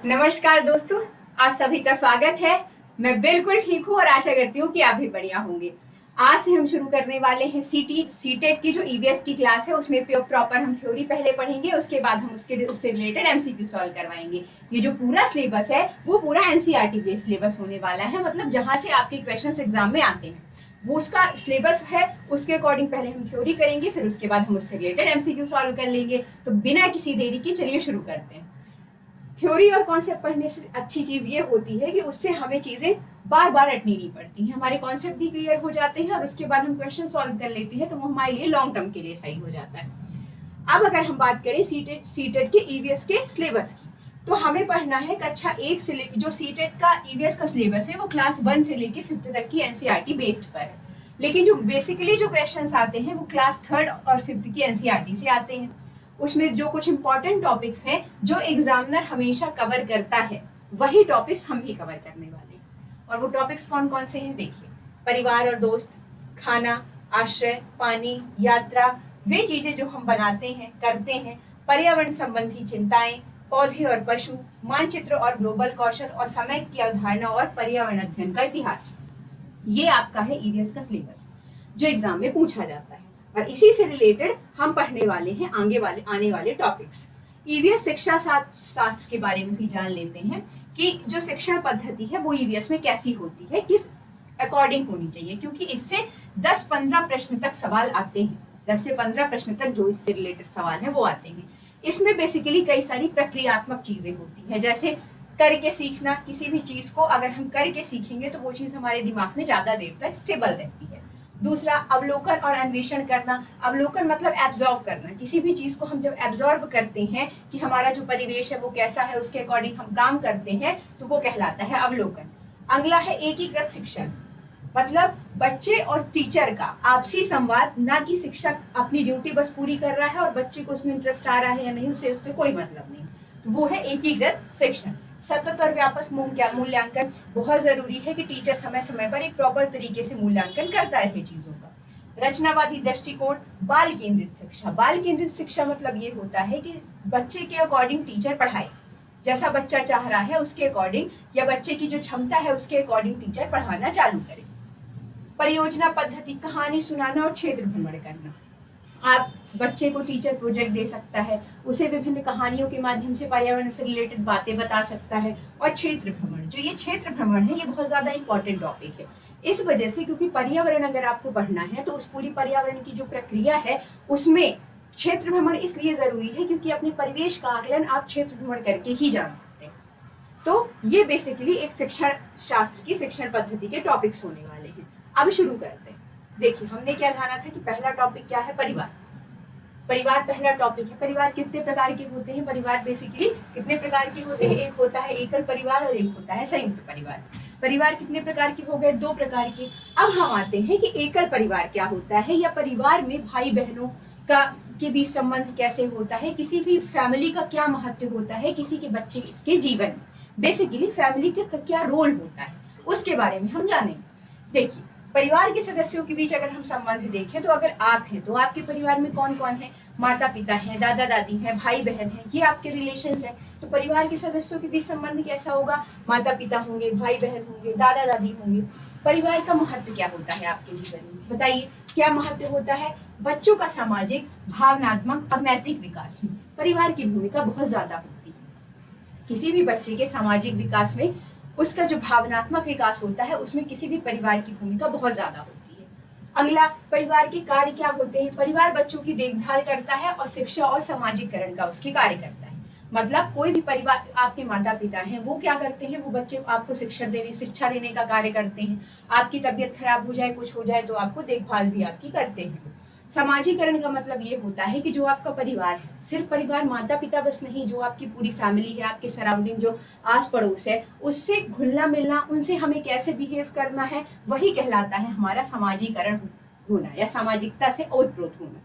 नमस्कार दोस्तों, आप सभी का स्वागत है। मैं बिल्कुल ठीक हूँ और आशा करती हूँ कि आप भी बढ़िया होंगे। आज से हम शुरू करने वाले हैं सीटेट की जो ईवीएस की क्लास है, उसमें प्रॉपर हम थ्योरी पहले पढ़ेंगे, उसके बाद हम उससे रिलेटेड एमसीक्यू सॉल्व करवाएंगे। ये जो पूरा सिलेबस है वो पूरा एनसीईआरटी बेस्ड सिलेबस होने वाला है, मतलब जहां से आपके क्वेश्चन एग्जाम में आते हैं वो उसका सिलेबस है, उसके अकॉर्डिंग पहले हम थ्योरी करेंगे, फिर उसके बाद हम उससे रिलेटेड एमसीक्यू सॉल्व कर लेंगे। तो बिना किसी देरी के चलिए शुरू करते हैं। थ्योरी और कॉन्सेप्ट पढ़ने से अच्छी चीज ये होती है कि उससे हमें चीजें बार बार रटनी नहीं पड़ती हैं, हमारे कॉन्सेप्ट भी क्लियर हो जाते हैं और उसके बाद हम क्वेश्चन सॉल्व कर लेते हैं, तो वो हमारे लिए लॉन्ग टर्म के लिए सही हो जाता है। अब अगर हम बात करें सीटेट के ईवीएस के सिलेबस की, तो हमें पढ़ना है कक्षा एक से लेकर, जो सीटेट का ईवीएस का सिलेबस है वो क्लास 1 से लेकर 5th तक की एनसीईआरटी बेस्ड पर है, लेकिन जो बेसिकली जो क्वेश्चंस आते हैं वो क्लास 3rd और 5th की एनसीईआरटी से आते हैं। उसमें जो कुछ इंपॉर्टेंट टॉपिक्स हैं जो एग्जामिनर हमेशा कवर करता है, वही टॉपिक्स हम भी कवर करने वाले हैं। और वो टॉपिक्स कौन कौन से हैं देखिए: परिवार और दोस्त, खाना, आश्रय, पानी, यात्रा, वे चीजें जो हम बनाते हैं करते हैं, पर्यावरण संबंधी चिंताएं, पौधे और पशु, मानचित्र और ग्लोबल कौशल, और समय की अवधारणा और पर्यावरण अध्ययन का इतिहास। ये आपका है ईवीएस का सिलेबस जो एग्जाम में पूछा जाता है, और इसी से रिलेटेड हम पढ़ने वाले हैं आने वाले टॉपिक्स। ईवीएस शिक्षा शास्त्र के बारे में भी जान लेते हैं कि जो शिक्षण पद्धति है वो ईवीएस में कैसी होती है, किस अकॉर्डिंग होनी चाहिए, क्योंकि इससे 10-15 प्रश्न तक सवाल आते हैं। 10 से 15 प्रश्न तक जो इससे रिलेटेड सवाल है वो आते हैं। इसमें बेसिकली कई सारी प्रक्रियात्मक चीजें होती है, जैसे करके सीखना। किसी भी चीज को अगर हम करके सीखेंगे तो वो चीज हमारे दिमाग में ज्यादा देर तक स्टेबल रहती है। दूसरा, अवलोकन और अन्वेषण करना। अवलोकन मतलब एब्जॉर्व करना। किसी भी चीज को हम जब एब्जॉर्व करते हैं कि हमारा जो परिवेश है वो कैसा है, उसके अकॉर्डिंग हम काम करते हैं, तो वो कहलाता है अवलोकन। अगला है एकीकृत शिक्षण, मतलब बच्चे और टीचर का आपसी संवाद, ना कि शिक्षक अपनी ड्यूटी बस पूरी कर रहा है और बच्चे को उसमें इंटरेस्ट आ रहा है या नहीं उससे कोई मतलब नहीं, तो वो है एकीकृत शिक्षण। सतत और व्यापक मूल्यांकन, बहुत जरूरी है कि टीचर समय समय पर एक प्रॉपर तरीके से मूल्यांकन करता रहे चीजों का। रचनावादी दृष्टिकोण, बाल केंद्रित शिक्षा। बाल केंद्रित शिक्षा मतलब ये होता है कि बच्चे के अकॉर्डिंग टीचर पढ़ाए, जैसा बच्चा चाह रहा है उसके अकॉर्डिंग, या बच्चे की जो क्षमता है उसके अकॉर्डिंग टीचर पढ़ाना चालू करे। परियोजना पद्धति, कहानी सुनाना और क्षेत्र भ्रमण करना। आप बच्चे को टीचर प्रोजेक्ट दे सकता है, उसे विभिन्न कहानियों के माध्यम से पर्यावरण से रिलेटेड बातें बता सकता है। और क्षेत्र भ्रमण, जो ये क्षेत्र भ्रमण है ये बहुत ज्यादा इंपॉर्टेंट टॉपिक है, इस वजह से क्योंकि पर्यावरण अगर आपको पढ़ना है तो उस पूरी पर्यावरण की जो प्रक्रिया है उसमें क्षेत्र भ्रमण इसलिए जरूरी है क्योंकि अपने परिवेश का आकलन आप क्षेत्र भ्रमण करके ही जान सकते हैं। तो ये बेसिकली एक शिक्षण शास्त्र की शिक्षण पद्धति के टॉपिक्स होने वाले हैं। अब शुरू करते हैं। देखिए, हमने क्या जाना था कि पहला टॉपिक क्या है, परिवार। परिवार पहला टॉपिक है। परिवार कितने प्रकार के होते हैं? परिवार बेसिकली कितने प्रकार के होते हैं? एक होता है एकल परिवार और एक होता है संयुक्त परिवार। परिवार कितने प्रकार के हो गए? 2 प्रकार के। अब हम आते हैं कि एकल परिवार क्या होता है, या परिवार में भाई बहनों का के बीच संबंध कैसे होता है, किसी भी फैमिली का क्या महत्व होता है किसी के बच्चे के जीवन में, बेसिकली फैमिली का क्या रोल होता है उसके बारे में हम जानेंगे। देखिए, परिवार के सदस्यों के बीच अगर हम संबंध देखें तो अगर आप हैं तो आपके परिवार में कौन कौन है? माता पिता हैं, दादा दादी हैं, भाई बहन हैं, ये आपके रिलेशंस हैं। तो परिवार के सदस्यों के बीच संबंध कैसा होगा? माता पिता होंगे, भाई बहन होंगे, दादा दादी होंगे। परिवार का महत्व क्या होता है आपके जीवन में? बताइए, क्या महत्व होता है? बच्चों का सामाजिक, भावनात्मक और नैतिक विकास में परिवार की भूमिका बहुत ज्यादा होती है। किसी भी बच्चे के सामाजिक विकास में उसका जो भावनात्मक विकास होता है उसमें किसी भी परिवार की भूमिका बहुत ज्यादा होती है। अगला, परिवार के कार्य क्या होते हैं? परिवार बच्चों की देखभाल करता है और शिक्षा और सामाजिकरण का उसकी कार्य करता है। मतलब कोई भी परिवार, आपके माता पिता हैं, वो क्या करते हैं? वो बच्चे को आपको शिक्षा देने का कार्य करते हैं। आपकी तबीयत खराब हो जाए, कुछ हो जाए तो आपको देखभाल भी आपकी करते हैं। समाजीकरण का मतलब ये होता है कि जो आपका परिवार है, सिर्फ परिवार माता पिता बस नहीं, जो आपकी पूरी फैमिली है, आपके सराउंडिंग जो आस पड़ोस है, उससे घुलना मिलना, उनसे हमें कैसे बिहेव करना है, वही कहलाता है हमारा समाजीकरण होना या सामाजिकता से ओतप्रोत होना।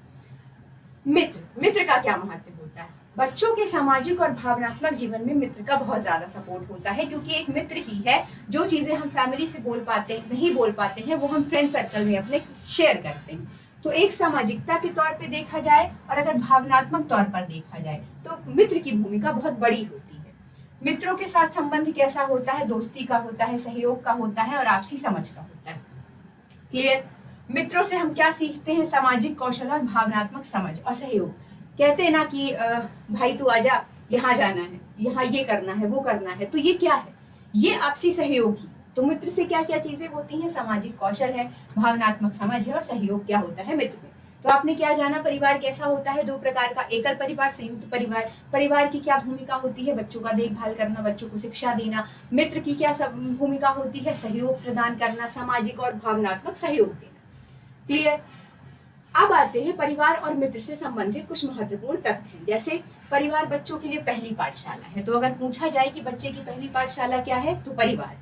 मित्र का क्या महत्व होता है? बच्चों के सामाजिक और भावनात्मक जीवन में मित्र का बहुत ज्यादा सपोर्ट होता है, क्योंकि एक मित्र ही है जो चीजें हम फैमिली से नहीं बोल पाते हैं वो हम फ्रेंड सर्कल में अपने शेयर करते हैं। तो एक सामाजिकता के तौर पे देखा जाए और अगर भावनात्मक तौर पर देखा जाए तो मित्र की भूमिका बहुत बड़ी होती है। मित्रों के साथ संबंध कैसा होता है? दोस्ती का होता है, सहयोग का होता है और आपसी समझ का होता है। क्लियर? मित्रों से हम क्या सीखते हैं? सामाजिक कौशल और भावनात्मक समझ और सहयोग। कहते हैं ना कि भाई तू आजा, यहाँ जाना है, यहाँ ये करना है, वो करना है, तो ये क्या है? ये आपसी सहयोग ही। तो मित्र से क्या क्या चीजें होती हैं? सामाजिक कौशल है, भावनात्मक समझ है और सहयोग क्या होता है मित्र में। तो आपने क्या जाना? परिवार कैसा होता है? दो प्रकार का, एकल परिवार, संयुक्त परिवार। परिवार की क्या भूमिका होती है? बच्चों का देखभाल करना, बच्चों को शिक्षा देना। मित्र की क्या भूमिका होती है? सहयोग प्रदान करना, सामाजिक और भावनात्मक सहयोग देना। क्लियर? अब आते हैं परिवार और मित्र से संबंधित कुछ महत्वपूर्ण तथ्य हैं। जैसे परिवार बच्चों के लिए पहली पाठशाला है। तो अगर पूछा जाए कि बच्चे की पहली पाठशाला क्या है, तो परिवार।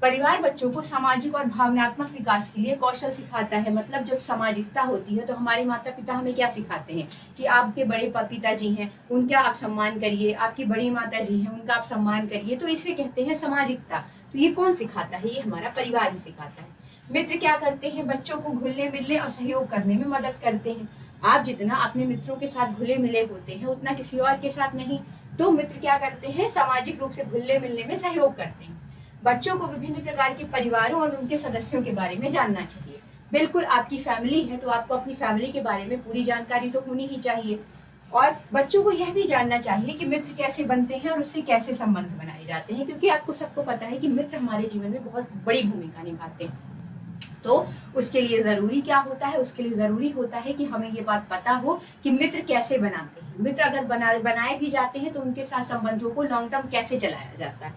परिवार बच्चों को सामाजिक और भावनात्मक विकास के लिए कौशल सिखाता है। मतलब जब सामाजिकता होती है तो हमारे माता पिता हमें क्या सिखाते हैं कि आपके बड़े पिताजी हैं, उनका आप सम्मान करिए, आपकी बड़ी माता जी हैं, उनका आप सम्मान करिए। तो इसे कहते हैं सामाजिकता। तो ये कौन सिखाता है? ये हमारा परिवार ही सिखाता है। मित्र क्या करते हैं? बच्चों को घुलने मिलने और सहयोग करने में मदद करते हैं। आप जितना अपने मित्रों के साथ घुले मिले होते हैं उतना किसी और के साथ नहीं। तो मित्र क्या करते हैं? सामाजिक रूप से घुलने मिलने में सहयोग करते हैं। बच्चों को विभिन्न प्रकार के परिवारों और उनके सदस्यों के बारे में जानना चाहिए। बिल्कुल, आपकी फैमिली है तो आपको अपनी फैमिली के बारे में पूरी जानकारी तो होनी ही चाहिए। और बच्चों को यह भी जानना चाहिए कि मित्र कैसे बनते हैं और उससे कैसे संबंध बनाए जाते हैं, क्योंकि आपको सबको पता है कि मित्र हमारे जीवन में बहुत बड़ी भूमिका निभाते हैं। तो उसके लिए जरूरी क्या होता है? उसके लिए जरूरी होता है कि हमें ये बात पता हो कि मित्र कैसे बनाते हैं। मित्र अगर बनाए भी जाते हैं तो उनके साथ संबंधों को लॉन्ग टर्म कैसे चलाया जाता है।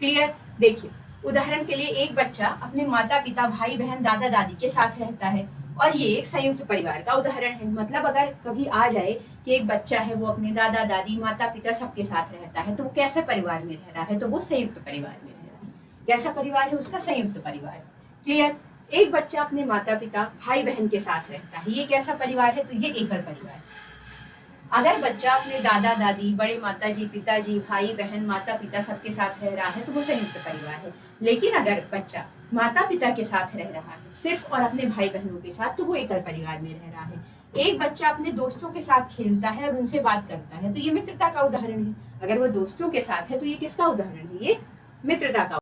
क्लियर? देखिए, उदाहरण के लिए एक बच्चा अपने माता पिता, भाई बहन, दादा दादी के साथ रहता है और ये एक संयुक्त परिवार का उदाहरण है। मतलब अगर कभी आ जाए कि एक बच्चा है वो अपने दादा दादी, माता पिता सबके साथ रहता है, तो वो कैसे परिवार में रह रहा है? तो वो संयुक्त परिवार में रह रहा है। कैसा परिवार है उसका? संयुक्त परिवार। क्लियर? एक बच्चा अपने माता पिता, भाई बहन के साथ रहता है, ये कैसा परिवार है? तो ये एकल परिवार। अगर बच्चा अपने दादा दादी, बड़े माता जी, पिताजी, भाई बहन, माता पिता सबके साथ रह रहा है तो वो संयुक्त परिवार है। लेकिन अगर बच्चा माता पिता के साथ रह रहा है सिर्फ और अपने भाई बहनों के साथ, तो वो एकल परिवार में रह रहा है। एक बच्चा अपने दोस्तों के साथ खेलता है और उनसे बात करता है, तो ये मित्रता का उदाहरण है। अगर वो दोस्तों के साथ है तो ये किसका उदाहरण है? ये मित्रता का।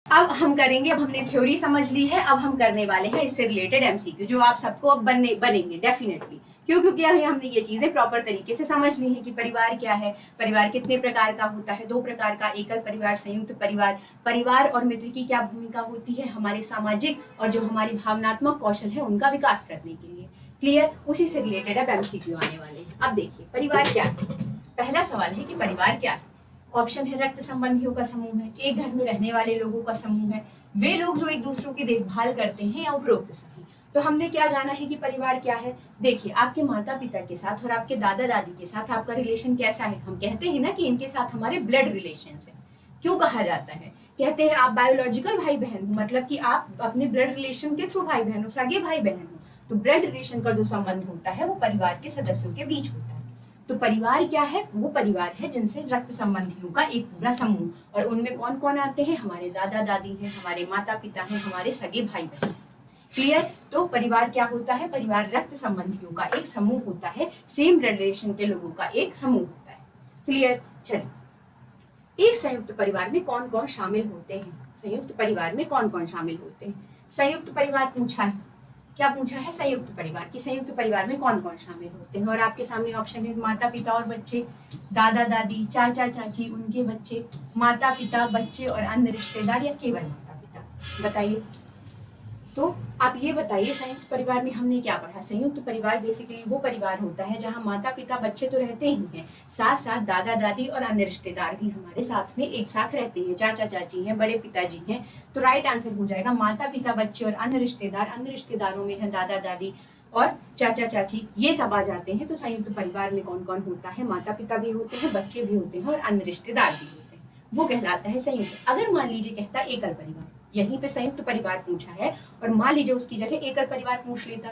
अब हम करेंगे, अब हमने थ्योरी समझ ली है, अब हम करने वाले हैं इससे रिलेटेड एमसीक्यू, जो आप सबको अब बनेंगे डेफिनेटली। क्यों? क्योंकि हमने ये चीजें प्रॉपर तरीके से समझ ली है कि परिवार क्या है, परिवार कितने प्रकार का होता है, दो प्रकार का, एकल परिवार, संयुक्त परिवार। परिवार और मित्र की क्या भूमिका होती है हमारे सामाजिक और जो हमारी भावनात्मक कौशल है उनका विकास करने के लिए। क्लियर? उसी से रिलेटेड अब एमसीक्यू आने वाले हैं। अब देखिए, परिवार क्या है। पहला सवाल है कि परिवार क्या है। ऑप्शन है रक्त संबंधियों का समूह है, एक घर में रहने वाले लोगों का समूह है, वे लोग जो एक दूसरों की देखभाल करते हैं, या उपरोक्त सभी। तो हमने क्या जाना है कि परिवार क्या है। देखिए, आपके माता पिता के साथ और आपके दादा दादी के साथ आपका रिलेशन कैसा है? हम कहते हैं ना कि इनके साथ हमारे ब्लड रिलेशन है। क्यों कहा जाता है? कहते हैं आप बायोलॉजिकल भाई बहन हो, मतलब कि आप अपने ब्लड रिलेशन के थ्रू भाई बहन हो, सगे भाई बहन हो। तो ब्लड रिलेशन का जो संबंध होता है वो परिवार के सदस्यों के बीच होता है। तो परिवार क्या है? वो परिवार है जिनसे रक्त संबंधियों का एक पूरा समूह, और उनमें कौन कौन आते हैं? हमारे दादा दादी हैं, हमारे माता पिता हैं, हमारे सगे भाई बहन। क्लियर? तो परिवार क्या होता है? परिवार रक्त संबंधियों का एक समूह होता है, सेम रिलेशन के लोगों का एक समूह होता है। क्लियर? चलिए, एक संयुक्त परिवार में कौन कौन शामिल होते हैं? संयुक्त परिवार में कौन कौन शामिल होते हैं? संयुक्त परिवार पूछा है, क्या पूछा है? संयुक्त परिवार की संयुक्त परिवार में कौन कौन शामिल होते हैं? और आपके सामने ऑप्शन है माता पिता और बच्चे, दादा दादी, चाचा चाची, उनके बच्चे, माता पिता, बच्चे और अन्य रिश्तेदार, या केवल माता पिता। बताइए। तो आप ये बताइए, संयुक्त परिवार में हमने क्या पढ़ा? संयुक्त परिवार बेसिकली वो परिवार होता है जहाँ माता पिता बच्चे तो रहते ही हैं, साथ साथ दादा दादी और अन्य रिश्तेदार भी हमारे साथ में एक साथ रहते हैं, चाचा चाची हैं, बड़े पिताजी हैं। तो राइट आंसर हो जाएगा माता पिता, बच्चे और अन्य रिश्तेदार। अन्य रिश्तेदारों में है दादा दादी और चाचा चाची, ये सब आ जाते हैं। तो संयुक्त परिवार में कौन कौन होता है? माता पिता भी होते हैं, बच्चे भी होते हैं और अन्य रिश्तेदार भी होते हैं, वो कहलाता है संयुक्त। अगर मान लीजिए कहता एकल परिवार, यहीं पे संयुक्त परिवार पूछा है और मान लीजिए उसकी जगह एकल परिवार पूछ लेता,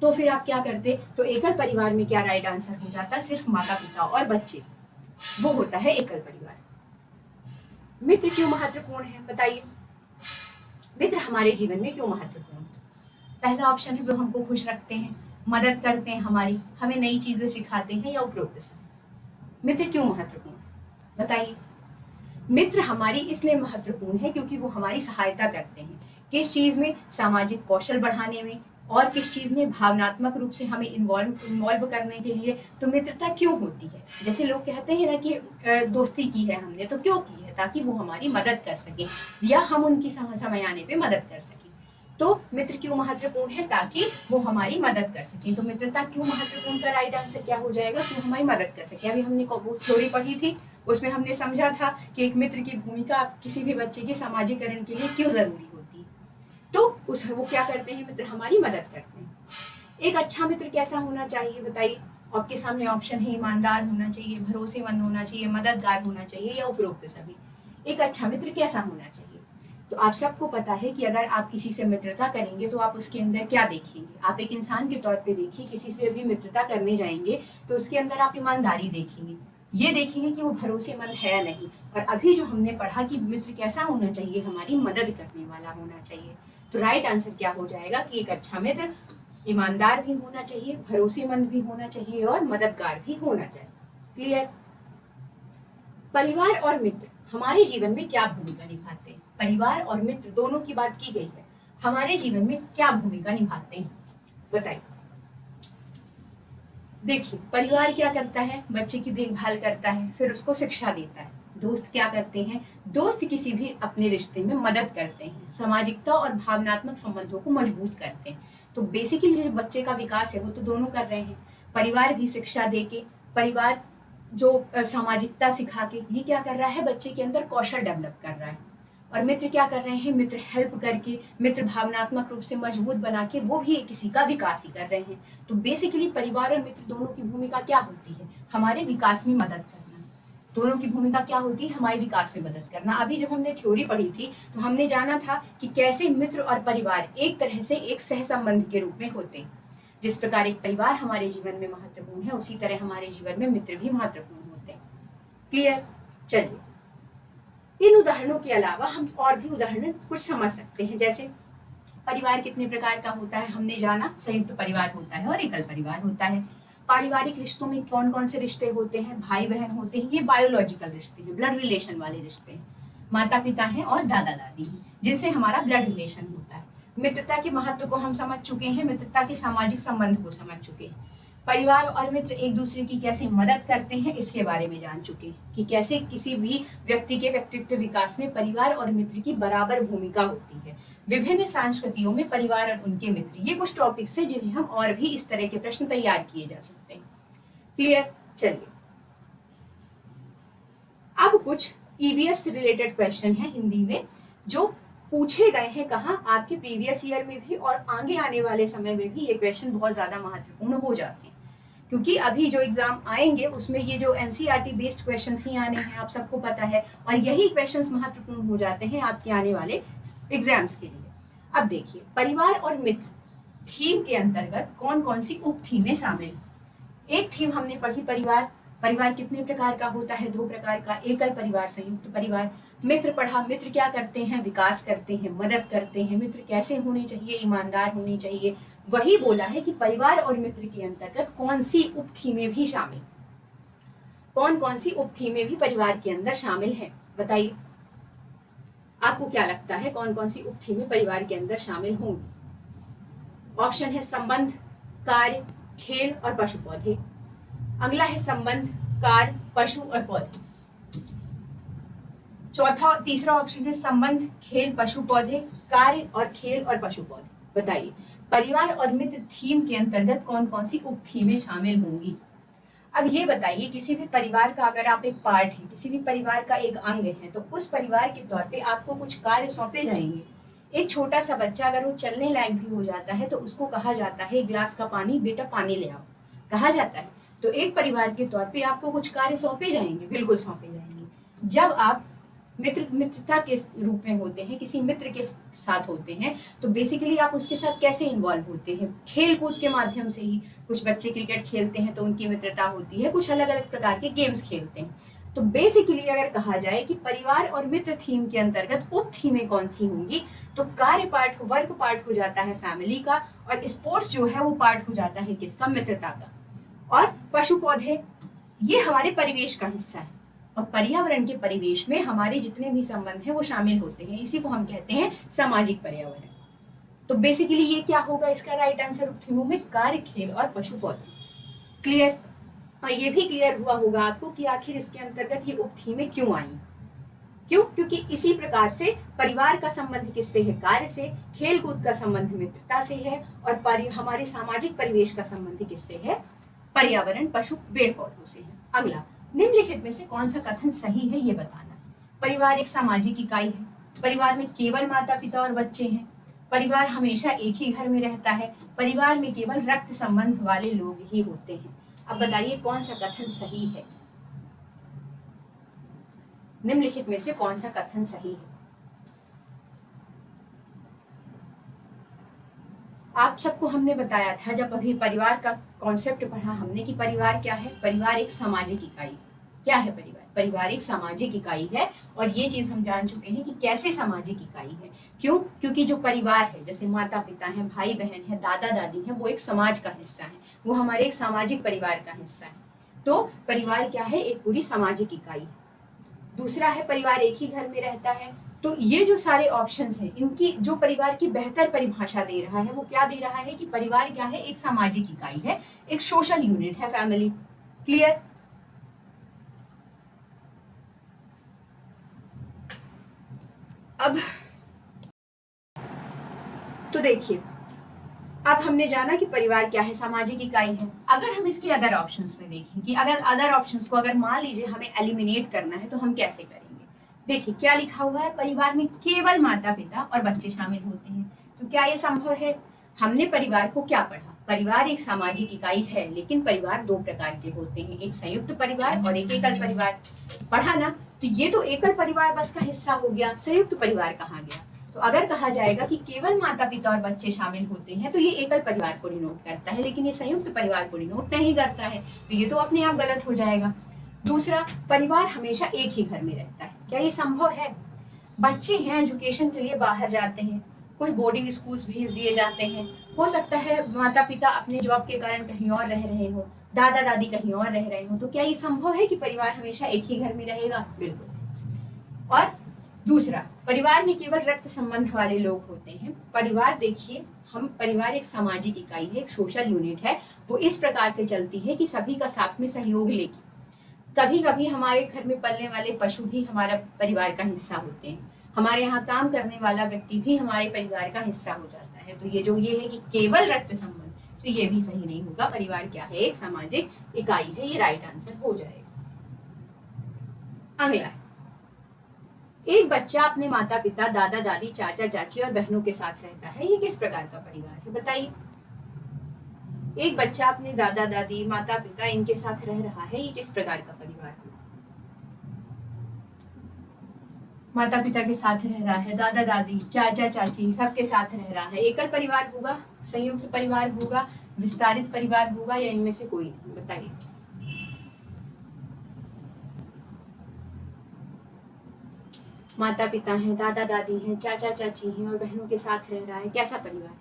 तो फिर आप क्या करते? तो एकल परिवार में क्या राइट आंसर हो जाता? सिर्फ माता पिता और बच्चे, वो होता है एकल परिवार। मित्र क्यों महत्वपूर्ण है? बताइए, मित्र हमारे जीवन में क्यों महत्वपूर्ण है? पहला ऑप्शन है वो हमको खुश रखते हैं, मदद करते हैं हमारी, हमें नई चीजें सिखाते हैं, या उपरोक्त से। मित्र क्यों महत्वपूर्ण है? बताइए। मित्र हमारी इसलिए महत्वपूर्ण है क्योंकि वो हमारी सहायता करते हैं, किस चीज में, सामाजिक कौशल बढ़ाने में, और किस चीज में, भावनात्मक रूप से हमें इन्वॉल्व करने के लिए। तो मित्रता क्यों होती है? जैसे लोग कहते हैं ना कि दोस्ती की है हमने, तो क्यों की है? ताकि वो हमारी मदद कर सके या हम उनकी समय आने पे मदद कर सके। तो मित्र क्यों महत्वपूर्ण है? ताकि वो हमारी मदद कर सके। तो मित्रता क्यों महत्वपूर्ण का राइट आंसर क्या हो जाएगा? क्यों हमारी मदद कर सके। अभी हमने वो थ्योरी पढ़ी थी, उसमें हमने समझा था कि एक मित्र की भूमिका किसी भी बच्चे के सामाजिकरण के लिए क्यों जरूरी होती है। तो वो क्या करते हैं? मित्र हमारी मदद करते हैं। एक अच्छा मित्र कैसा होना चाहिए बताइए? आपके सामने ऑप्शन है, ईमानदार होना चाहिए, भरोसेमंद होना चाहिए, मददगार होना चाहिए, या उपरोक्त सभी। एक अच्छा मित्र कैसा होना चाहिए? तो आप सबको पता है कि अगर आप किसी से मित्रता करेंगे तो आप उसके अंदर क्या देखेंगे? आप एक इंसान के तौर पे देखिए, किसी से भी मित्रता करने जाएंगे तो उसके अंदर आप ईमानदारी देखेंगे, ये देखेंगे कि वो भरोसेमंद है या नहीं। और अभी जो हमने पढ़ा कि मित्र कैसा होना चाहिए, हमारी मदद करने वाला होना चाहिए। तो राइट आंसर क्या हो जाएगा कि एक अच्छा मित्र ईमानदार भी होना चाहिए, भरोसेमंद भी होना चाहिए और मददगार भी होना चाहिए। क्लियर? परिवार और मित्र हमारे जीवन में क्या भूमिका निभाते हैं? परिवार और मित्र दोनों की बात की गई है, हमारे जीवन में क्या भूमिका निभाते हैं बताइए। देखिए, परिवार क्या करता है? बच्चे की देखभाल करता है, फिर उसको शिक्षा देता है। दोस्त क्या करते हैं? दोस्त किसी भी अपने रिश्ते में मदद करते हैं, सामाजिकता और भावनात्मक संबंधों को मजबूत करते हैं। तो बेसिकली जो बच्चे का विकास है वो तो दोनों कर रहे हैं। परिवार भी शिक्षा देके, परिवार जो सामाजिकता सिखा के, ये क्या कर रहा है? बच्चे के अंदर कौशल डेवलप कर रहा है। और मित्र क्या कर रहे हैं? मित्र हेल्प करके, मित्र भावनात्मक रूप से मजबूत बना के वो भी किसी का विकास ही कर रहे हैं। तो बेसिकली परिवार और मित्र दोनों की भूमिका क्या होती है? हमारे विकास में मदद करना। दोनों की भूमिका क्या होती है? हमारे विकास में मदद करना। अभी जब हमने थ्योरी पढ़ी थी तो हमने जाना था कि कैसे मित्र और परिवार एक तरह से एक सह संबंध के रूप में होते हैं। जिस प्रकार एक परिवार हमारे जीवन में महत्वपूर्ण है, उसी तरह हमारे जीवन में मित्र भी महत्वपूर्ण होते हैं। क्लियर? चलिए, इन उदाहरणों के अलावा हम और भी उदाहरण कुछ समझ सकते हैं। जैसे परिवार कितने प्रकार का होता है हमने जाना, संयुक्त परिवार होता है और एकल परिवार होता है। पारिवारिक रिश्तों में कौन कौन से रिश्ते होते हैं? भाई बहन होते हैं, ये बायोलॉजिकल रिश्ते हैं, ब्लड रिलेशन वाले रिश्ते हैं। माता पिता हैं और दादा दादी हैं, जिनसे हमारा ब्लड रिलेशन होता है। मित्रता के महत्व को हम समझ चुके हैं, मित्रता के सामाजिक संबंध को समझ चुके हैं। परिवार और मित्र एक दूसरे की कैसे मदद करते हैं इसके बारे में जान चुके हैं कि कैसे किसी भी व्यक्ति के व्यक्तित्व विकास में परिवार और मित्र की बराबर भूमिका होती है। विभिन्न संस्कृतियों में परिवार और उनके मित्र, ये कुछ टॉपिक्स हैं जिन्हें हम और भी इस तरह के प्रश्न तैयार किए जा सकते हैं। क्लियर? चलिए, अब कुछ ईवीएस से रिलेटेड क्वेश्चन है हिंदी में जो पूछे गए हैं। कहाँ? आपके प्रीवियस ईयर में भी और आगे आने वाले समय में भी ये क्वेश्चन बहुत ज्यादा महत्वपूर्ण हो जाते हैं, क्योंकि अभी जो एग्जाम आएंगे उसमें ये जो एनसीईआरटी बेस्ड क्वेश्चंस ही आने हैं, आप सबको पता है, और यही क्वेश्चंस महत्वपूर्ण हो जाते हैं आपके आने वाले एग्जाम्स के लिए। अब देखिए, परिवार और मित्र थीम के अंतर्गत कौन कौन सी उप थीमें शामिल? एक थीम हमने पढ़ी परिवार। परिवार कितने प्रकार का होता है? 2 प्रकार का, एकल परिवार, संयुक्त परिवार। मित्र पढ़ा, मित्र क्या करते हैं? विकास करते हैं, मदद करते हैं। मित्र कैसे होने चाहिए? ईमानदार होने चाहिए। वही बोला है कि परिवार और मित्र के अंतर्गत कौन सी उप थीमें भी शामिल, कौन कौन सी उप थीमें भी परिवार के अंदर शामिल हैं बताइए। आपको क्या लगता है कौन कौन सी उप थीमें परिवार के अंदर शामिल होंगी? ऑप्शन है संबंध, कार्य, खेल और पशु पौधे। अगला है संबंध, कार्य, पशु और पौधे। तीसरा ऑप्शन है संबंध, खेल, पशु पौधे, कार्य और खेल और पशु पौधे। बताइए, परिवार और मित्र थीम के अंतर्गत कौन कौन सी उप थीमें शामिल होंगी? अब ये बताइए, किसी भी परिवार का अगर आप एक पार्ट है, किसी भी परिवार का एक अंग है, तो उस परिवार के तौर पे आपको कुछ कार्य सौंपे जाएंगे। एक छोटा सा बच्चा अगर वो चलने लायक भी हो जाता है तो उसको कहा जाता है, गिलास का पानी, बेटा पानी ले आओ, कहा जाता है। तो एक परिवार के तौर पे आपको कुछ कार्य सौंपे जाएंगे, बिल्कुल सौंपे जाएंगे। जब आप मित्रता के रूप में होते हैं, किसी मित्र के साथ होते हैं, तो बेसिकली आप उसके साथ कैसे इन्वॉल्व होते हैं? खेल कूद के माध्यम से ही। कुछ बच्चे क्रिकेट खेलते हैं तो उनकी मित्रता होती है, कुछ अलग अलग प्रकार के गेम्स खेलते हैं। तो बेसिकली अगर कहा जाए कि परिवार और मित्र थीम के अंतर्गत उप थीमें कौन सी होंगी, तो कार्य पार्ट, वर्क पार्ट हो जाता है फैमिली का, और स्पोर्ट्स जो है वो पार्ट हो जाता है किसका? मित्रता का। और पशु पौधे, ये हमारे परिवेश का हिस्सा है। और पर्यावरण के परिवेश में हमारे जितने भी संबंध हैं वो शामिल होते हैं। इसी को हम कहते हैं सामाजिक पर्यावरण। तो बेसिकली ये क्या होगा, इसका राइट आंसर उपथिमों में कार्य, खेल और पशु पौधे। क्लियर? और ये भी क्लियर हुआ होगा आपको कि आखिर इसके अंतर्गत ये उपथीमें क्यों आई। क्यों? क्योंकि इसी प्रकार से परिवार का संबंध किससे है? कार्य से। खेल कूद का संबंध मित्रता से है। और हमारे सामाजिक परिवेश का संबंध किससे है? पर्यावरण, पशु, पेड़ पौधों से है। अगला, निम्नलिखित में से कौन सा कथन सही है ये बताना है। परिवार एक सामाजिक इकाई है। परिवार में केवल माता पिता और बच्चे हैं। परिवार हमेशा एक ही घर में रहता है। परिवार में केवल रक्त संबंध वाले लोग ही होते हैं। अब बताइए कौन सा कथन सही है? निम्नलिखित में से कौन सा कथन सही है? आप सबको हमने बताया था जब अभी परिवार का कॉन्सेप्ट पढ़ा हमने कि परिवार क्या है? परिवार एक सामाजिक इकाई। क्या है परिवार? परिवार एक सामाजिक इकाई है। और ये चीज हम जान चुके हैं कि कैसे सामाजिक इकाई है। क्यों? क्योंकि जो परिवार है, जैसे माता पिता हैं, भाई बहन है, दादा दादी हैं, वो एक समाज का हिस्सा है। वो हमारे एक सामाजिक परिवार का हिस्सा है। तो परिवार क्या है? एक पूरी सामाजिक इकाई है। दूसरा है परिवार एक ही घर में रहता है। तो ये जो सारे ऑप्शंस हैं, इनकी जो परिवार की बेहतर परिभाषा दे रहा है वो क्या दे रहा है कि परिवार क्या है? एक सामाजिक इकाई है, एक सोशल यूनिट है, फैमिली। क्लियर? अब तो देखिए, अब हमने जाना कि परिवार क्या है? सामाजिक इकाई है। अगर हम इसके अदर ऑप्शंस में देखें कि अगर अदर ऑप्शंस को अगर मान लीजिए हमें एलिमिनेट करना है तो हम कैसे करेंगे। देखिए क्या लिखा हुआ है, परिवार में केवल माता पिता और बच्चे शामिल होते हैं। तो क्या ये संभव है? हमने परिवार को क्या पढ़ा? परिवार एक सामाजिक इकाई है, लेकिन परिवार दो प्रकार के होते हैं, एक संयुक्त परिवार और एक एकल परिवार। पढ़ा ना? तो ये तो एकल परिवार बस का हिस्सा हो गया, संयुक्त परिवार कहाँ गया? तो अगर कहा जाएगा कि केवल माता पिता और बच्चे शामिल होते हैं तो ये एकल परिवार को डिनोट करता है, लेकिन ये संयुक्त परिवार को डिनोट नहीं करता है। तो ये तो अपने आप गलत हो जाएगा। दूसरा, परिवार हमेशा एक ही घर में रहता है। क्या ये संभव है? बच्चे हैं, एजुकेशन के लिए बाहर जाते हैं, कुछ बोर्डिंग स्कूल्स भेज दिए जाते हैं। हो सकता है माता पिता अपने जॉब के कारण कहीं और रह रहे हो, दादा दादी कहीं और रह रहे हो। तो क्या ये संभव है कि परिवार हमेशा एक ही घर में रहेगा? बिल्कुल। और दूसरा, परिवार में केवल रक्त संबंध वाले लोग होते हैं। परिवार देखिए, हम परिवार एक सामाजिक इकाई है, एक सोशल यूनिट है। वो इस प्रकार से चलती है कि सभी का साथ में सहयोग लेगी। कभी कभी हमारे घर में पलने वाले पशु भी हमारा परिवार का हिस्सा होते हैं। हमारे यहाँ काम करने वाला व्यक्ति भी हमारे परिवार का हिस्सा हो जाता है। तो ये है कि केवल रक्त संबंध, तो ये भी सही नहीं होगा। परिवार क्या है? एक सामाजिक इकाई है। ये राइट आंसर हो जाएगा। अगला, एक बच्चा अपने माता पिता, दादा दादी, चाचा चाची और बहनों के साथ रहता है। ये किस प्रकार का परिवार है? बताइए। एक बच्चा अपने दादा दादी, माता पिता इनके साथ रह रहा है। ये किस प्रकार का परिवार है? माता पिता के साथ रह रहा है, दादा दादी, चाचा चाची सबके साथ रह रहा है। एकल परिवार होगा, संयुक्त परिवार होगा, विस्तारित परिवार होगा, या इनमें से कोई नहीं? बताइए। माता पिता हैं, दादा दादी हैं, चाचा चाची हैं और बहनों के साथ रह रहा है। कैसा परिवार?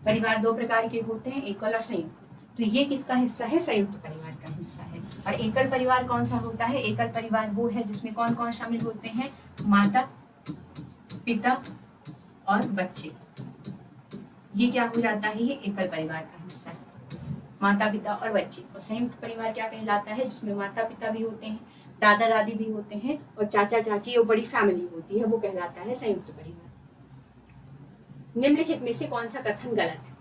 परिवार दो प्रकार के होते हैं, एकल और संयुक्त। तो ये किसका हिस्सा है? संयुक्त परिवार का हिस्सा है। और एकल परिवार कौन सा होता है? एकल परिवार वो है जिसमें कौन कौन शामिल होते हैं? माता पिता और बच्चे। ये क्या हो जाता है? ये एकल परिवार का हिस्सा है, माता पिता और बच्चे। और संयुक्त परिवार क्या कहलाता है? जिसमें माता पिता भी होते हैं, दादा दादी भी होते हैं और चाचा चाची और बड़ी फैमिली होती है, वो कहलाता है संयुक्त परिवार। निम्नलिखित में से कौन सा कथन गलत है?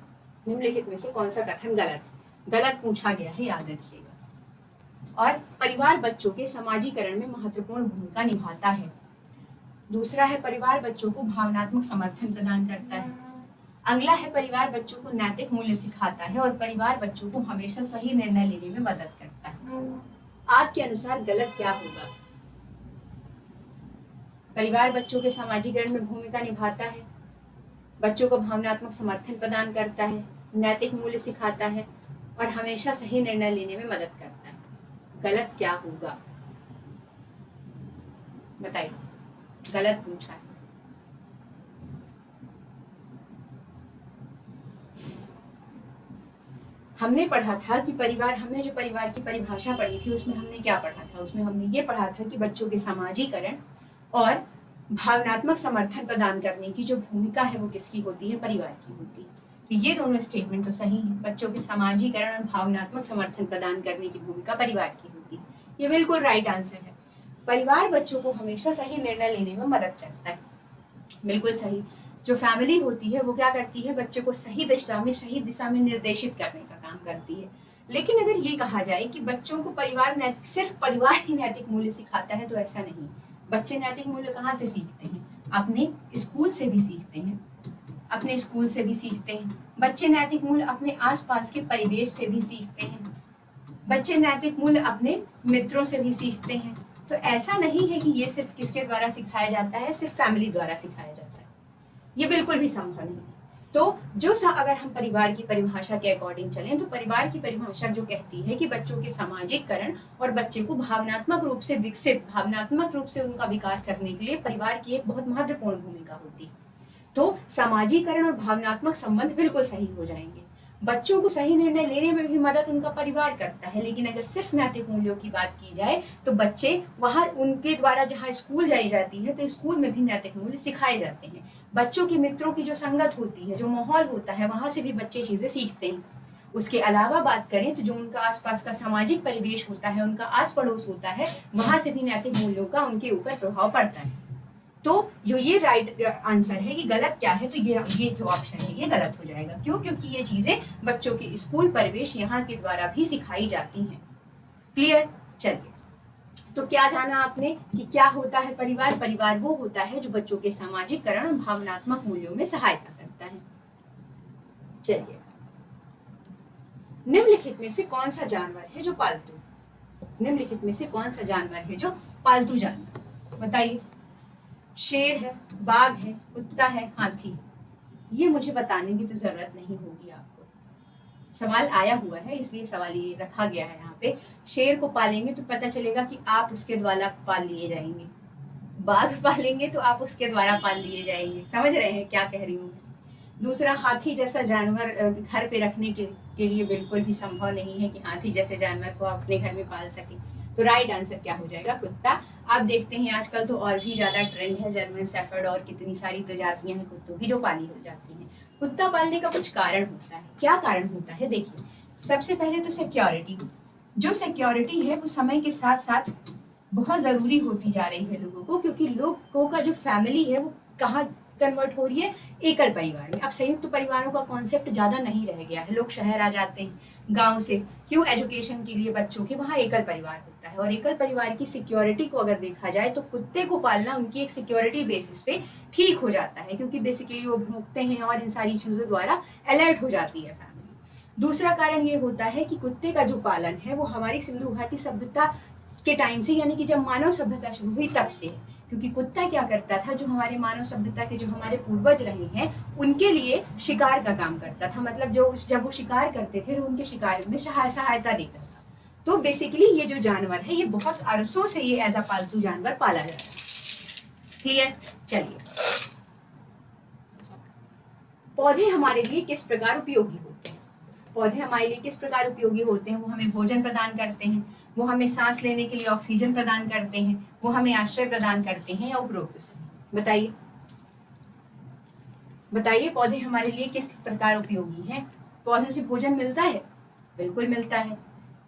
निम्नलिखित में से कौन सा कथन गलत है? गलत पूछा गया है, याद रखिएगा। और परिवार बच्चों के समाजीकरण में महत्वपूर्ण भूमिका निभाता है। दूसरा है परिवार बच्चों को भावनात्मक समर्थन प्रदान करता है। अगला है परिवार बच्चों को नैतिक मूल्य सिखाता है। और परिवार बच्चों को हमेशा सही निर्णय लेने में मदद करता है। आपके अनुसार गलत क्या होगा? परिवार बच्चों के समाजीकरण में भूमिका निभाता है, बच्चों को भावनात्मक समर्थन प्रदान करता है, नैतिक मूल्य सिखाता है और हमेशा सही निर्णय लेने में मदद करता है। गलत क्या होगा? बताइए। गलत पूछा है। हमने पढ़ा था कि परिवार, हमने जो परिवार की परिभाषा पढ़ी थी उसमें हमने क्या पढ़ा था, उसमें हमने ये पढ़ा था कि बच्चों के सामाजिकरण और भावनात्मक समर्थन प्रदान करने की जो भूमिका है वो किसकी होती है, परिवार की होती है। तो ये दोनों स्टेटमेंट तो सही है, बच्चों के सामाजिकरण और भावनात्मक समर्थन प्रदान करने की भूमिका परिवार की होती है, ये बिल्कुल राइट आंसर है। परिवार बच्चों को हमेशा सही निर्णय लेने में मदद करता है, बिल्कुल सही। जो फैमिली होती है वो क्या करती है, बच्चे को सही दिशा में निर्देशित करने का काम करती है। लेकिन अगर ये कहा जाए कि बच्चों को परिवार सिर्फ परिवार ही नैतिक मूल्य सिखाता है, तो ऐसा नहीं। बच्चे नैतिक मूल्य कहाँ से सीखते हैं, अपने स्कूल से भी सीखते हैं, अपने स्कूल से भी सीखते हैं। बच्चे नैतिक मूल्य अपने आसपास के परिवेश से भी सीखते हैं, बच्चे नैतिक मूल्य अपने मित्रों से भी सीखते हैं। तो ऐसा नहीं है कि ये सिर्फ किसके द्वारा सिखाया जाता है, सिर्फ फैमिली द्वारा सिखाया जाता है, ये बिल्कुल भी संभव नहीं। तो अगर हम परिवार की परिभाषा के अकॉर्डिंग चलें, तो परिवार की परिभाषा जो कहती है कि बच्चों के सामाजिककरण और बच्चे को भावनात्मक रूप से उनका विकास करने के लिए परिवार की एक बहुत महत्वपूर्ण भूमिका होती है। तो सामाजिकरण और भावनात्मक संबंध बिल्कुल सही हो जाएंगे। बच्चों को सही निर्णय लेने में भी मदद उनका परिवार करता है। लेकिन अगर सिर्फ नैतिक मूल्यों की बात की जाए, तो बच्चे वहां उनके द्वारा जहाँ स्कूल जाई जाती है, तो स्कूल में भी नैतिक मूल्य सिखाए जाते हैं। बच्चों के मित्रों की जो संगत होती है, जो माहौल होता है, वहां से भी बच्चे चीजें सीखते हैं। उसके अलावा बात करें तो जो उनका आसपास का सामाजिक परिवेश होता है, उनका आस पड़ोस होता है, वहां से भी नैतिक मूल्यों का उनके ऊपर प्रभाव पड़ता है। तो जो ये राइट आंसर है, कि गलत क्या है, तो ये जो ऑप्शन है ये गलत हो जाएगा। क्यों? क्योंकि ये चीजें बच्चों के स्कूल परिवेश यहाँ के द्वारा भी सिखाई जाती हैं। क्लियर? चलिए, तो क्या जाना आपने कि क्या होता है परिवार? परिवार वो होता है जो बच्चों के सामाजिककरण और भावनात्मक मूल्यों में सहायता करता है। चलिए, निम्नलिखित में से कौन सा जानवर है जो पालतू? निम्नलिखित में से कौन सा जानवर है जो पालतू जानवर? बताइए। शेर है, बाघ है, कुत्ता है, हाथी है। ये मुझे बताने की तो जरूरत नहीं होगी आपको, सवाल आया हुआ है इसलिए सवाल ये रखा गया है यहाँ पे। शेर को पालेंगे तो पता चलेगा कि आप उसके द्वारा पाल लिए जाएंगे, बाघ पालेंगे तो आप उसके द्वारा पाल लिए जाएंगे। समझ रहे हैं क्या कह रही हूँ? दूसरा, हाथी जैसा जानवर घर पे रखने के लिए बिल्कुल भी संभव नहीं है कि हाथी जैसे जानवर को आप अपने घर में पाल सके। तो राइट आंसर क्या हो जाएगा? कुत्ता। आप देखते हैं आजकल तो और भी ज्यादा ट्रेंड है, जर्मन शेफर्ड और कितनी सारी प्रजातियां हैं कुत्तों की जो पाली हो जाती हैं। कुत्ता पालने का कुछ कारण होता है। क्या कारण होता है? देखिए, सबसे पहले तो सिक्योरिटी। जो सिक्योरिटी है वो समय के साथ साथ बहुत जरूरी होती जा रही है लोगों को, क्योंकि लोगों का जो फैमिली है वो कहाँ कन्वर्ट हो रही है? एकल परिवार में। अब संयुक्त परिवारों का कॉन्सेप्ट ज्यादा नहीं रह गया है, लोग शहर आ जाते हैं गांव से। क्यों? एजुकेशन के लिए बच्चों के, वहाँ एकल परिवार होता है। और एकल परिवार की सिक्योरिटी को अगर देखा जाए तो कुत्ते को पालना उनकी एक सिक्योरिटी बेसिस पे ठीक हो जाता है, क्योंकि बेसिकली वो भौंकते हैं और इन सारी चीजों द्वारा अलर्ट हो जाती है फैमिली। दूसरा कारण ये होता है कि कुत्ते का जो पालन है वो हमारी सिंधु घाटी सभ्यता के टाइम से, यानी कि जब मानव सभ्यता शुरू हुई तब से है। क्योंकि कुत्ता क्या करता था, जो हमारे मानव सभ्यता के जो हमारे पूर्वज रहे हैं उनके लिए शिकार का काम करता था। मतलब जब वो शिकार करते थे तो उनके शिकार में सहायता देता था। तो बेसिकली ये जो जानवर है ये बहुत अरसों से ये एज अ पालतू जानवर पाला जा रहा है। क्लियर? चलिए, पौधे हमारे लिए किस प्रकार उपयोगी होते हैं? पौधे हमारे लिए किस प्रकार उपयोगी होते हैं? वो हमें भोजन प्रदान करते हैं, वो हमें सांस लेने के लिए ऑक्सीजन प्रदान करते हैं, वो हमें आश्रय प्रदान करते हैं, या उपरोक्त सभी? बताइए, बताइए पौधे हमारे लिए किस प्रकार उपयोगी हैं? पौधों से भोजन मिलता है? बिल्कुल मिलता है।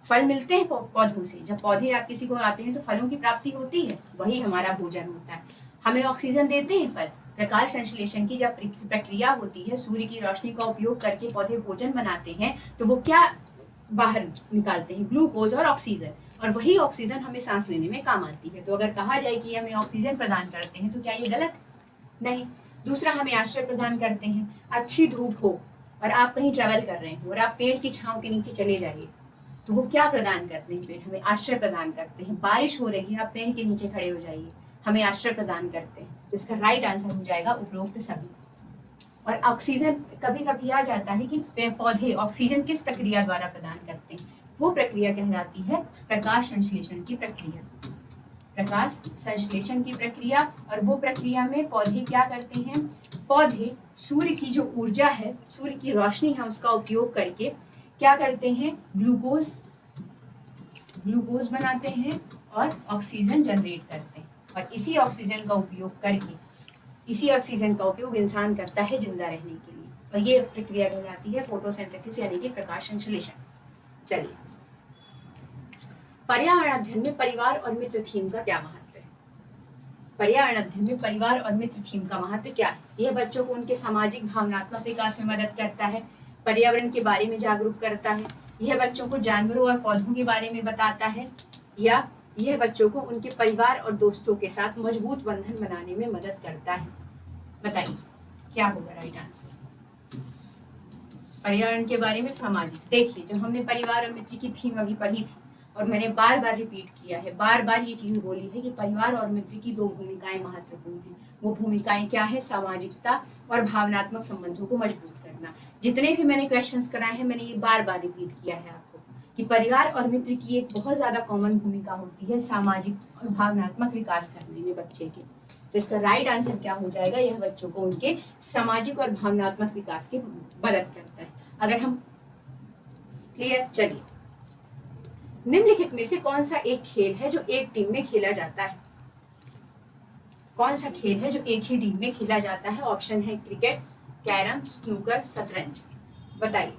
फल मिलते हैं पौधों से। जब पौधे आप किसी को आते हैं तो फलों की प्राप्ति होती है, वही हमारा भोजन होता है। हमें ऑक्सीजन देते हैं फल। प्रकाश संश्लेषण की जब प्रक्रिया होती है, सूर्य की रोशनी का उपयोग करके पौधे भोजन बनाते हैं, तो वो क्या बाहर निकालते हैं? ग्लूकोज और ऑक्सीजन। और वही ऑक्सीजन हमें सांस लेने में काम आती है। तो अगर कहा जाए कि हमें ऑक्सीजन प्रदान करते हैं तो क्या ये गलत? नहीं। दूसरा, हमें आश्रय प्रदान करते हैं। अच्छी धूप हो और आप कहीं ट्रेवल कर रहे हो और आप पेड़ की छांव के नीचे चले जाइए, तो वो क्या प्रदान करते हैं? पेड़ हमें आश्रय प्रदान करते हैं। बारिश हो रही है, आप पेड़ के नीचे खड़े हो जाइए, हमें आश्रय प्रदान करते हैं। तो इसका राइट आंसर हो जाएगा उपरोक्त सभी। और ऑक्सीजन, कभी कभी आ जाता है कि पौधे ऑक्सीजन किस प्रक्रिया द्वारा प्रदान करते हैं? वो प्रक्रिया कहलाती है प्रकाश संश्लेषण की प्रक्रिया। प्रकाश संश्लेषण की प्रक्रिया। और वो प्रक्रिया में पौधे क्या करते हैं? पौधे सूर्य की जो ऊर्जा है, सूर्य की रोशनी है, उसका उपयोग करके क्या करते हैं, ग्लूकोज बनाते हैं और ऑक्सीजन जनरेट करते हैं, और इसी ऑक्सीजन का उपयोग इंसान करता है जिंदा रहने के लिए, और ये प्रक्रिया कहलाती है फोटोसिंथेसिस यानी कि प्रकाश संश्लेषण। चलिए, पर्यावरण अध्ययन में परिवार और मित्र थीम का क्या महत्व है? पर्यावरण अध्ययन में परिवार और मित्र थीम का महत्व क्या है? यह बच्चों को उनके सामाजिक भावनात्मक विकास में मदद करता है, पर्यावरण के बारे में जागरूक करता है, यह बच्चों को जानवरों और पौधों के बारे में बताता है, या यह बच्चों को उनके परिवार और दोस्तों के साथ मजबूत बंधन बनाने में मदद करता है। बताइए क्या होगा राइट आंसर? पर्यावरण के बारे में सामाजिक। देखिए, जब हमने परिवार और मित्र की थीम अभी पढ़ी थी, और मैंने बार बार रिपीट किया है, बार बार ये चीज बोली है कि परिवार और मित्र की दो भूमिकाएं महत्वपूर्ण हैं। वो भूमिकाएं क्या है? सामाजिकता और भावनात्मक संबंधों को मजबूत करना। जितने भी मैंने क्वेश्चंस कराए हैं, मैंने ये बार बार रिपीट किया है आपको कि परिवार और मित्र की एक बहुत ज्यादा कॉमन भूमिका होती है सामाजिक और भावनात्मक विकास करने में बच्चे के। तो इसका राइट आंसर क्या हो जाएगा? यह बच्चों को उनके सामाजिक और भावनात्मक विकास की मदद करता है। अगर हम क्लियर, चलिए, निम्नलिखित में से कौन सा एक खेल है जो एक टीम में खेला जाता है? कौन सा खेल है जो एक ही टीम में खेला जाता है? ऑप्शन है क्रिकेट, कैरम, स्नूकर, शतरंज। बताइए।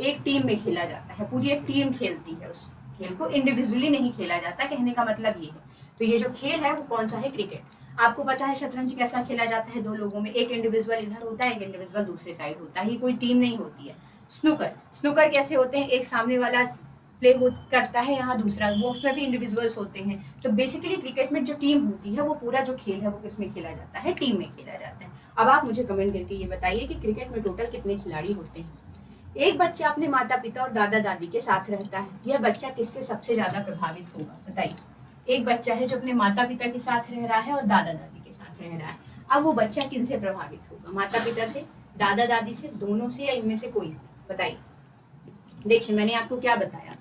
एक टीम में खेला जाता है, पूरी एक टीम खेलती है उस खेल को, इंडिविजुअली नहीं खेला जाता, कहने का मतलब ये है। तो ये जो खेल है वो कौन सा है? क्रिकेट। आपको पता है शतरंज कैसा खेला जाता है? दो लोगों में, एक इंडिविजुअल इधर होता है, एक इंडिविजुअल दूसरे साइड होता है, ये कोई टीम नहीं होती है। स्नूकर कैसे होते हैं? एक सामने वाला प्ले करता है, यहाँ दूसरा, वो उसमें भी इंडिविजुअल्स होते हैं। तो बेसिकली क्रिकेट में जो टीम होती है, वो पूरा जो खेल है वो किसमें खेला जाता है? टीम में खेला जाता है। अब आप मुझे कमेंट करके ये बताइए कि क्रिकेट में टोटल कितने खिलाड़ी होते हैं? एक बच्चा अपने माता पिता और दादा दादी के साथ रहता है, यह बच्चा किससे सबसे ज्यादा प्रभावित होगा? बताइए। एक बच्चा है जो अपने माता पिता के साथ रह रहा है और दादा दादी के साथ रह रहा है। अब वो बच्चा किनसे प्रभावित होगा? माता पिता से, दादा दादी से, दोनों से, या इनमें से कोई से? बताइए। देखिए, मैंने आपको क्या बताया,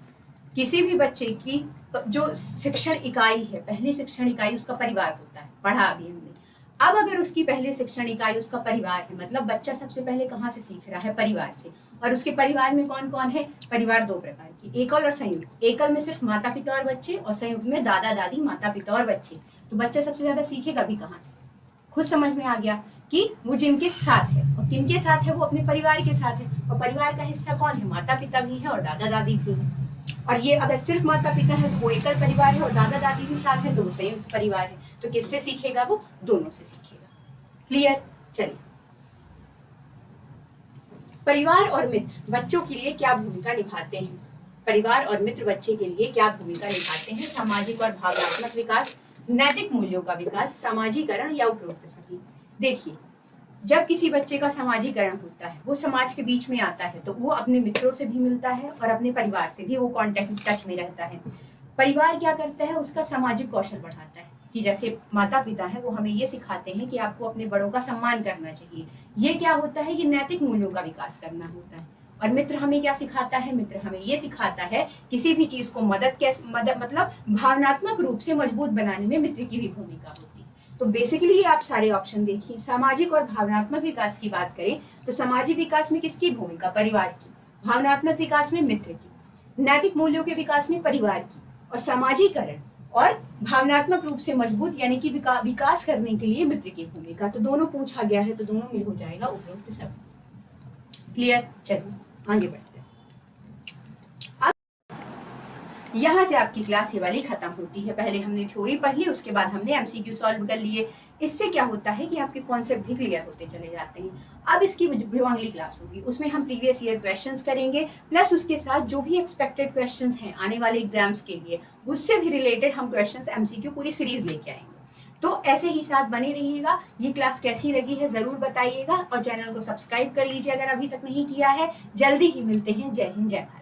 किसी भी बच्चे की जो शिक्षण इकाई है, पहली शिक्षण इकाई उसका परिवार होता है, पढ़ा अभी हमने। अब अगर उसकी पहली शिक्षण इकाई उसका परिवार है, मतलब बच्चा सबसे पहले कहाँ से सीख रहा है? परिवार से। और उसके परिवार में कौन कौन है? परिवार दो प्रकार की, एकल और संयुक्त। एकल में सिर्फ माता पिता और बच्चे, और संयुक्त में दादा दादी, माता पिता और बच्चे। तो बच्चा सबसे ज्यादा सीखेगा भी कहाँ से? खुद समझ में आ गया कि वो जिनके साथ है, और किनके साथ है? वो अपने परिवार के साथ है। और परिवार का हिस्सा कौन है? माता पिता भी है और दादा दादी भी है। और ये अगर सिर्फ माता पिता है तो वो एकल परिवार है, और दादा दादी भी साथ है तो वो संयुक्त परिवार है। तो किससे सीखेगा? वो दोनों से सीखेगा। क्लियर? चलिए, परिवार और मित्र बच्चों के लिए क्या भूमिका निभाते हैं? परिवार और मित्र बच्चे के लिए क्या भूमिका निभाते हैं? सामाजिक और भावनात्मक विकास, नैतिक मूल्यों का विकास, समाजीकरण, या उपरोक्त सभी। देखिए, जब किसी बच्चे का समाजीकरण होता है, वो समाज के बीच में आता है, तो वो अपने मित्रों से भी मिलता है और अपने परिवार से भी वो कांटेक्ट टच में रहता है। परिवार क्या करता है? उसका सामाजिक कौशल बढ़ाता है, कि जैसे माता पिता है वो हमें ये सिखाते हैं कि आपको अपने बड़ों का सम्मान करना चाहिए। ये क्या होता है? ये नैतिक मूल्यों का विकास करना होता है। और मित्र हमें क्या सिखाता है? मित्र हमें ये सिखाता है किसी भी चीज को मतलब भावनात्मक रूप से मजबूत बनाने में मित्र की भी भूमिका होती है। तो बेसिकली आप सारे ऑप्शन देखिए। सामाजिक और भावनात्मक विकास की बात करें तो सामाजिक विकास में किसकी भूमिका? परिवार की। भावनात्मक विकास में मित्र की। नैतिक मूल्यों के विकास में परिवार की। और समाजीकरण और भावनात्मक रूप से मजबूत यानी कि विकास करने के लिए मित्र की भूमिका। तो दोनों पूछा गया है, तो दोनों मिल हो जाएगा उपरोक्त सब। क्लियर? चलिए आगे बढ़ते हैं। यहाँ से आपकी क्लास ये वाली खत्म होती है। पहले हमने थ्योरी पढ़ ली, उसके बाद हमने एमसीक्यू सॉल्व कर लिए। इससे क्या होता है कि आपके कॉन्सेप्ट भी क्लियर होते चले जाते हैं। अब इसकी जो अगली क्लास होगी उसमें हम प्रीवियस ईयर क्वेश्चंस करेंगे, प्लस उसके साथ जो भी एक्सपेक्टेड क्वेश्चंस हैं आने वाले एग्जाम्स के लिए, उससे भी रिलेटेड हम क्वेश्चंस एमसीक्यू पूरी सीरीज लेके आएंगे। तो ऐसे ही साथ बने रहिएगा। ये क्लास कैसी लगी है जरूर बताइएगा, और चैनल को सब्सक्राइब कर लीजिए अगर अभी तक नहीं किया है। जल्दी ही मिलते हैं। जय हिंद, जय भारत।